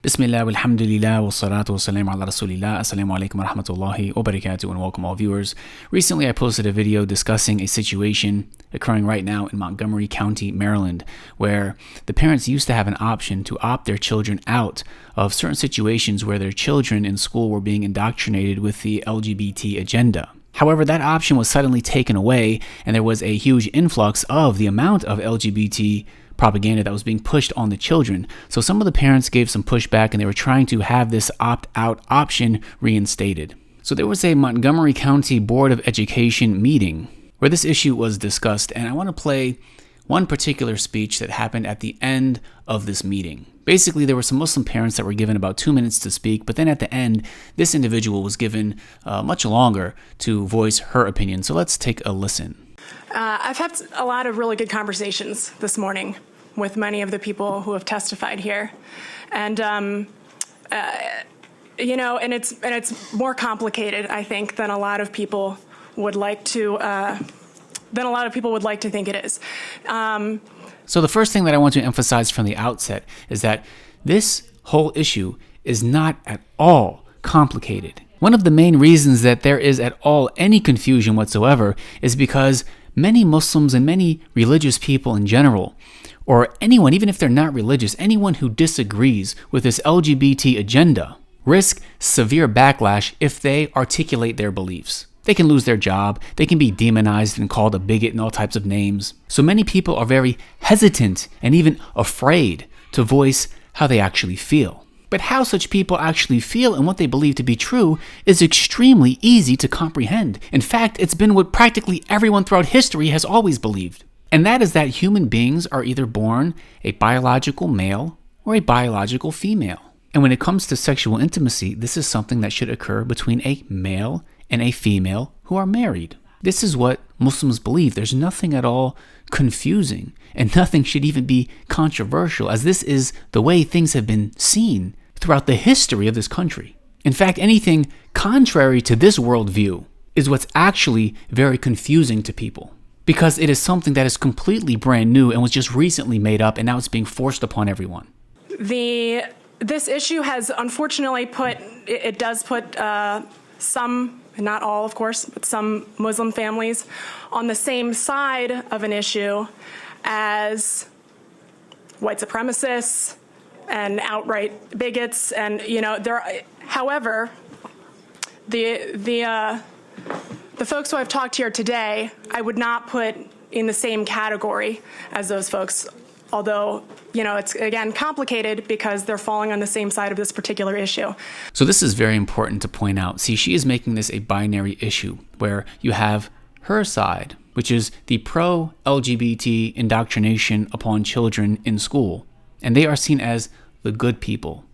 Bismillah, walhamdulillah, wassalatu wassalamu ala rasulillah, assalamu alaikum wa rahmatullahi wa barakatuh, and welcome all viewers. Recently I posted a video discussing a situation occurring right now in Montgomery County, Maryland, where the parents used to have an option to opt their children out of certain situations where their children in school were being indoctrinated with the LGBT agenda. However, that option was suddenly taken away, and there was a huge influx of the amount of LGBT propaganda that was being pushed on the children. So some of the parents gave some pushback, and they were trying to have this opt-out option reinstated. So there was a Montgomery County Board of Education meeting where this issue was discussed, and I want to play one particular speech that happened at the end of this meeting. Basically, there were some Muslim parents that were given about 2 minutes to speak, but then at the end, this individual was given much longer to voice her opinion. So let's take a listen. I've had a lot of really good conversations this morning with many of the people who have testified here, and it's more complicated, I think, than a lot of people would like to think it is. So the first thing that I want to emphasize from the outset is that this whole issue is not at all complicated. One of the main reasons that there is at all any confusion whatsoever is because many Muslims and many religious people in general, or anyone, even if they're not religious, anyone who disagrees with this LGBT agenda, risk severe backlash if they articulate their beliefs. They can lose their job, they can be demonized and called a bigot and all types of names. So many people are very hesitant and even afraid to voice how they actually feel. But how such people actually feel and what they believe to be true is extremely easy to comprehend. In fact, it's been what practically everyone throughout history has always believed. And that is that human beings are either born a biological male or a biological female. And when it comes to sexual intimacy, this is something that should occur between a male and a female who are married. This is what Muslims believe. There's nothing at all confusing, and nothing should even be controversial, as this is the way things have been seen throughout the history of this country. In fact, anything contrary to this worldview is what's actually very confusing to people, because it is something that is completely brand new and was just recently made up, and now it's being forced upon everyone. This issue has unfortunately put some, not all of course, but some Muslim families on the same side of an issue as white supremacists and outright bigots, and however, the folks who I've talked here today, I would not put in the same category as those folks, although it's again complicated because they're falling on the same side of this particular issue. So this is very important to point out. See, she is making this a binary issue where you have her side, which is the pro-LGBT indoctrination upon children in school, and they are seen as the good people,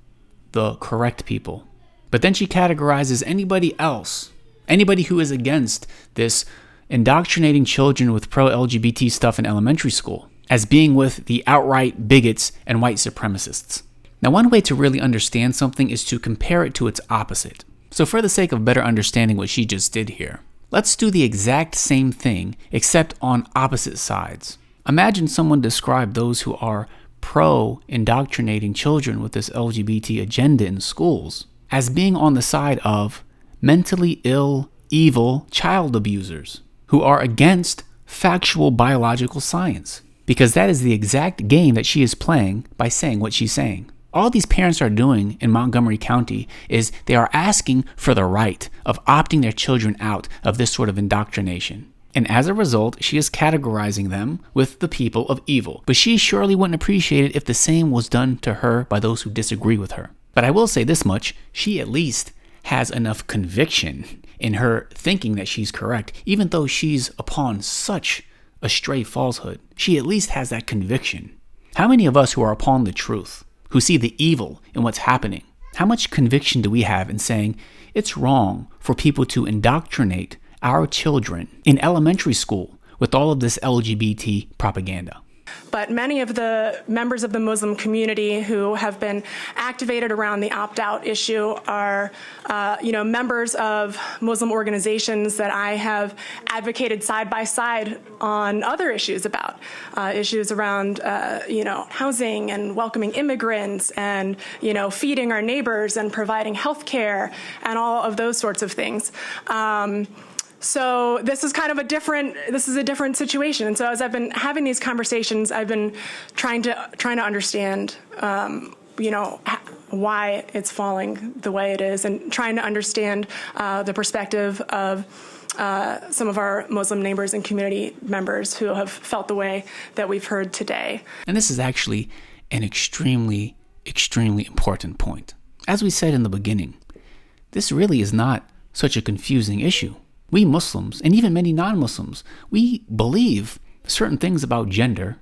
the correct people. But then she categorizes anybody else, anybody who is against this indoctrinating children with pro-LGBT stuff in elementary school, as being with the outright bigots and white supremacists. Now, one way to really understand something is to compare it to its opposite. So for the sake of better understanding what she just did here, let's do the exact same thing, except on opposite sides. Imagine someone describe those who are pro-indoctrinating children with this LGBT agenda in schools as being on the side of mentally ill, evil child abusers who are against factual biological science. Because that is the exact game that she is playing by saying what she's saying. All these parents are doing in Montgomery County is they are asking for the right of opting their children out of this sort of indoctrination. And as a result, she is categorizing them with the people of evil. But she surely wouldn't appreciate it if the same was done to her by those who disagree with her. But I will say this much, she at least has enough conviction in her thinking that she's correct, even though she's upon such a stray falsehood. She at least has that conviction. How many of us who are upon the truth, who see the evil in what's happening, how much conviction do we have in saying it's wrong for people to indoctrinate our children in elementary school with all of this LGBT propaganda? But many of the members of the Muslim community who have been activated around the opt-out issue are, members of Muslim organizations that I have advocated side by side on other issues about, issues around, housing and welcoming immigrants and, feeding our neighbors and providing health care and all of those sorts of things. So this is kind of a different situation. And so as I've been having these conversations, I've been trying to understand, why it's falling the way it is, and trying to understand the perspective of some of our Muslim neighbors and community members who have felt the way that we've heard today. And this is actually an extremely, extremely important point. As we said in the beginning, this really is not such a confusing issue. We Muslims, and even many non-Muslims, we believe certain things about gender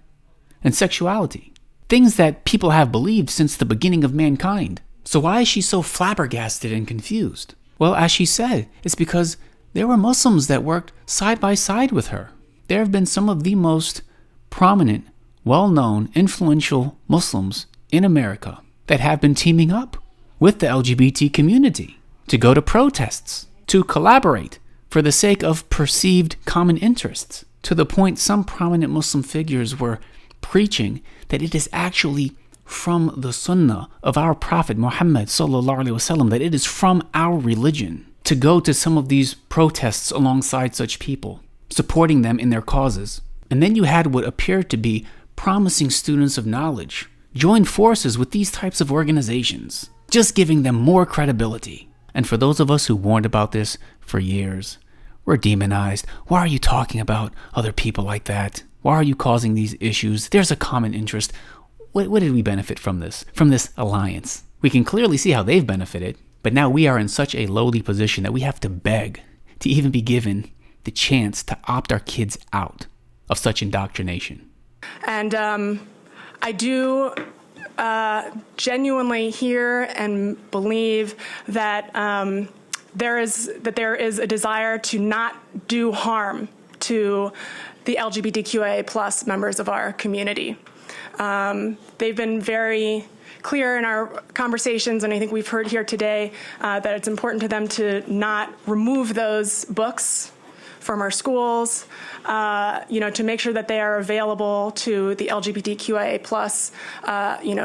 and sexuality. Things that people have believed since the beginning of mankind. So why is she so flabbergasted and confused? Well, as she said, it's because there were Muslims that worked side by side with her. There have been some of the most prominent, well-known, influential Muslims in America that have been teaming up with the LGBT community to go to protests, to collaborate, for the sake of perceived common interests, to the point some prominent Muslim figures were preaching that it is actually from the Sunnah of our Prophet Muhammad sallallahu alaihi wasallam, that it is from our religion to go to some of these protests alongside such people, supporting them in their causes. And then you had what appeared to be promising students of knowledge join forces with these types of organizations, just giving them more credibility. And for those of us who warned about this for years, we're demonized. Why are you talking about other people like that? Why are you causing these issues? There's a common interest. What did we benefit from this alliance? We can clearly see how they've benefited, but now we are in such a lowly position that we have to beg to even be given the chance to opt our kids out of such indoctrination. And I do genuinely hear and believe that there is a desire to not do harm to the LGBTQIA plus members of our community. They've been very clear in our conversations, and I think we've heard here today that it's important to them to not remove those books from our schools, to make sure that they are available to the LGBTQIA plus,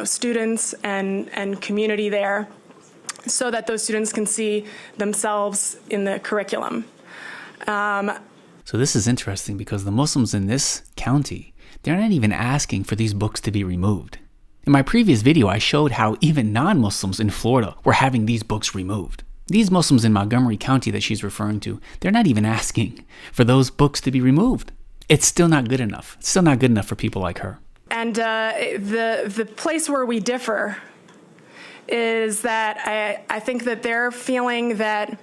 students and community there, so that those students can see themselves in the curriculum. So this is interesting because the Muslims in this county, they're not even asking for these books to be removed. In my previous video, I showed how even non-Muslims in Florida were having these books removed. These Muslims in Montgomery County that she's referring to, they're not even asking for those books to be removed. It's still not good enough. It's still not good enough for people like her. And the place where we differ is that I think that they're feeling that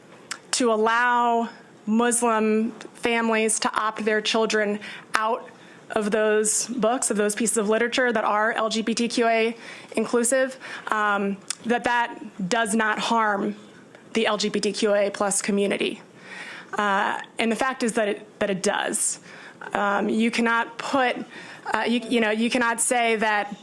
to allow Muslim families to opt their children out of those books, of those pieces of literature that are LGBTQA inclusive, that does not harm the LGBTQA plus community. And the fact is that it does. You cannot put, you cannot say that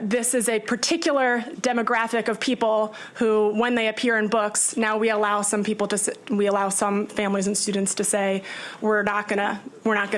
this is a particular demographic of people who, when they appear in books, now we allow some families and students to say we're not gonna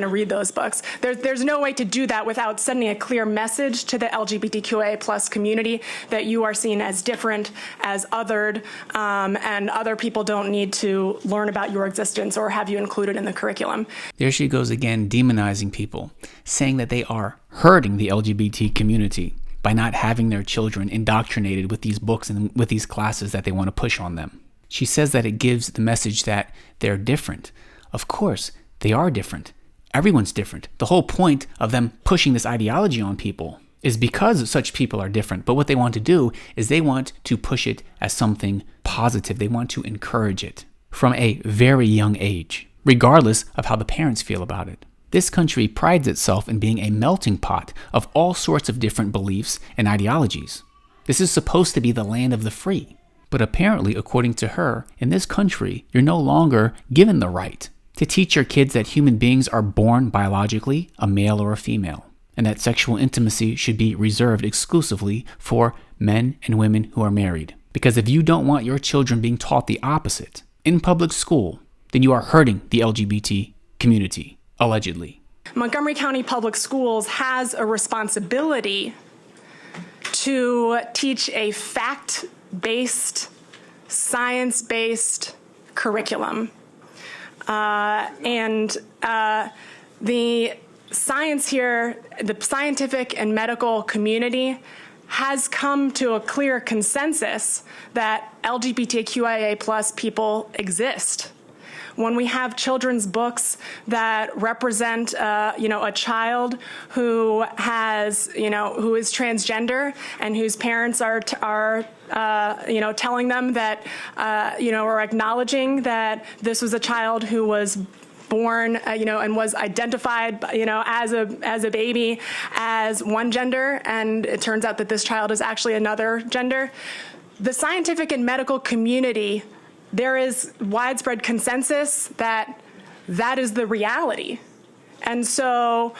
read those books. There's no way to do that without sending a clear message to the LGBTQA plus community that you are seen as different, as othered, and other people don't need to learn about your existence or have you included in the curriculum. There she goes again, demonizing people, saying that they are hurting the LGBT community by not having their children indoctrinated with these books and with these classes that they want to push on them. She says that it gives the message that they're different. Of course, they are different. Everyone's different. The whole point of them pushing this ideology on people is because such people are different. But what they want to do is they want to push it as something positive. They want to encourage it from a very young age, regardless of how the parents feel about it. This country prides itself in being a melting pot of all sorts of different beliefs and ideologies. This is supposed to be the land of the free. But apparently, according to her, in this country, you're no longer given the right To teach your kids that human beings are born biologically a male or a female, and that sexual intimacy should be reserved exclusively for men and women who are married. Because if you don't want your children being taught the opposite in public school, then you are hurting the LGBT community, allegedly. Montgomery County Public Schools has a responsibility to teach a fact-based, science-based curriculum. The science here, the scientific and medical community has come to a clear consensus that LGBTQIA plus people exist. When we have children's books that represent, a child who has, who is transgender and whose parents are telling them that, or acknowledging that this was a child who was born, and was identified, as a baby as one gender, and it turns out that this child is actually another gender. The scientific and medical community, there is widespread consensus that that is the reality. And so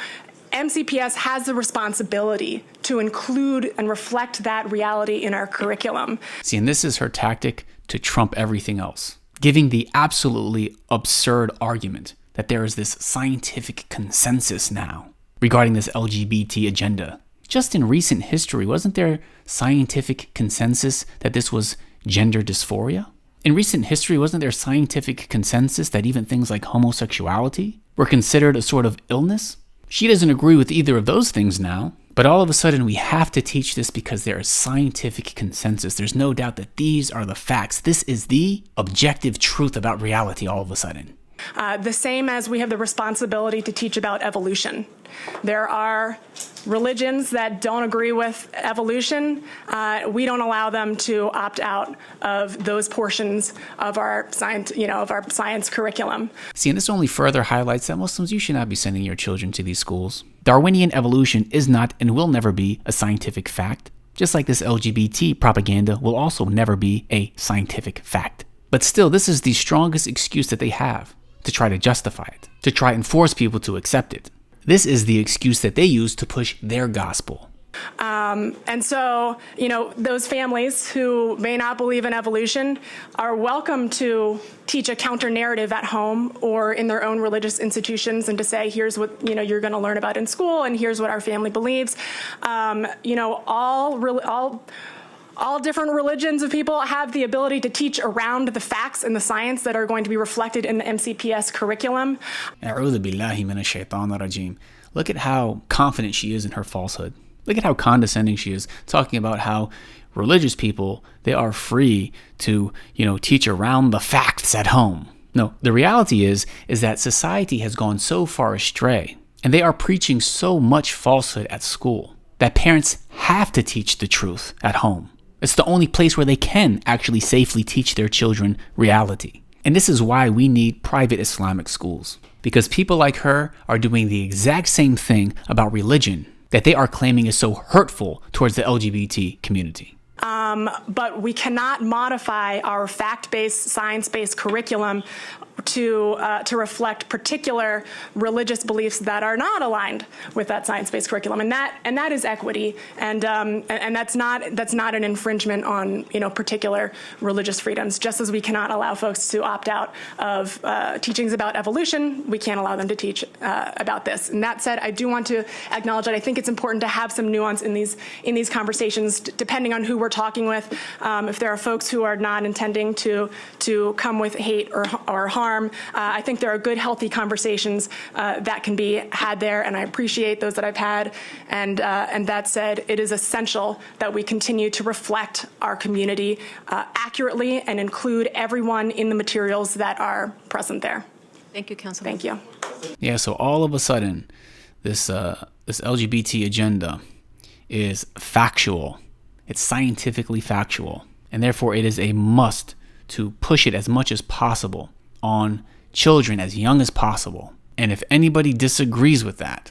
MCPS has the responsibility to include and reflect that reality in our curriculum. See, and this is her tactic to trump everything else, giving the absolutely absurd argument that there is this scientific consensus now regarding this LGBT agenda. Just in recent history, wasn't there scientific consensus that this was gender dysphoria? In recent history, wasn't there scientific consensus that even things like homosexuality were considered a sort of illness? She doesn't agree with either of those things now, but all of a sudden we have to teach this because there is scientific consensus. There's no doubt that these are the facts. This is the objective truth about reality all of a sudden. The same as we have the responsibility to teach about evolution. There are religions that don't agree with evolution. We don't allow them to opt out of those portions of our science curriculum. See, and this only further highlights that Muslims, you should not be sending your children to these schools. Darwinian evolution is not and will never be a scientific fact, just like this LGBT propaganda will also never be a scientific fact. But still, this is the strongest excuse that they have to try to justify it, to try and force people to accept it. This is the excuse that they use to push their gospel. And so, those families who may not believe in evolution are welcome to teach a counter narrative at home or in their own religious institutions and to say, here's what, you're going to learn about in school and here's what our family believes. All different religions of people have the ability to teach around the facts and the science that are going to be reflected in the MCPS curriculum. A'udhu billahi minash shaitanir rajim. Look at how confident she is in her falsehood. Look at how condescending she is, talking about how religious people, they are free to, teach around the facts at home. No, the reality is that society has gone so far astray, and they are preaching so much falsehood at school, that parents have to teach the truth at home. It's the only place where they can actually safely teach their children reality. And this is why we need private Islamic schools. Because people like her are doing the exact same thing about religion that they are claiming is so hurtful towards the LGBT community. But we cannot modify our fact-based, science-based curriculum to reflect particular religious beliefs that are not aligned with that science-based curriculum, and that is equity, and that's not an infringement on particular religious freedoms. Just as we cannot allow folks to opt out of teachings about evolution, we can't allow them to teach about this. And that said, I do want to acknowledge that I think it's important to have some nuance in these conversations, depending on who we're talking with. If there are folks who are not intending to come with hate or harm, I think there are good, healthy conversations that can be had there, and I appreciate those that I've had. And that said, it is essential that we continue to reflect our community accurately and include everyone in the materials that are present there. Thank you, Councilman. Thank you. Yeah, so all of a sudden, this LGBT agenda is factual. It's scientifically factual, and therefore it is a must to push it as much as possible on children as young as possible. And if anybody disagrees with that,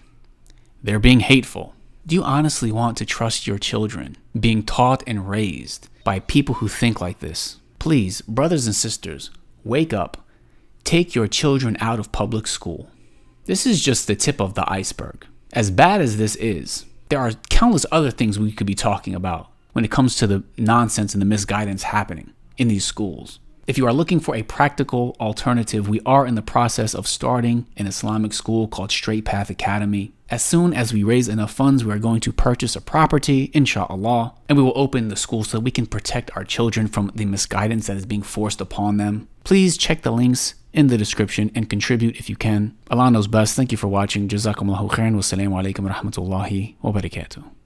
they're being hateful. Do you honestly want to trust your children being taught and raised by people who think like this? Please, brothers and sisters, wake up. take your children out of public school. This is just the tip of the iceberg. As bad as this is, there are countless other things we could be talking about when it comes to the nonsense and the misguidance happening in these schools. If you are looking for a practical alternative, we are in the process of starting an Islamic school called Straight Path Academy. As soon as we raise enough funds, we are going to purchase a property, inshallah, and we will open the school so that we can protect our children from the misguidance that is being forced upon them. Please check the links in the description and contribute if you can. Allah knows best. Thank you for watching. JazakumAllahukhairan. Wassalamu alaikum wa rahmatullahi wa barakatuh.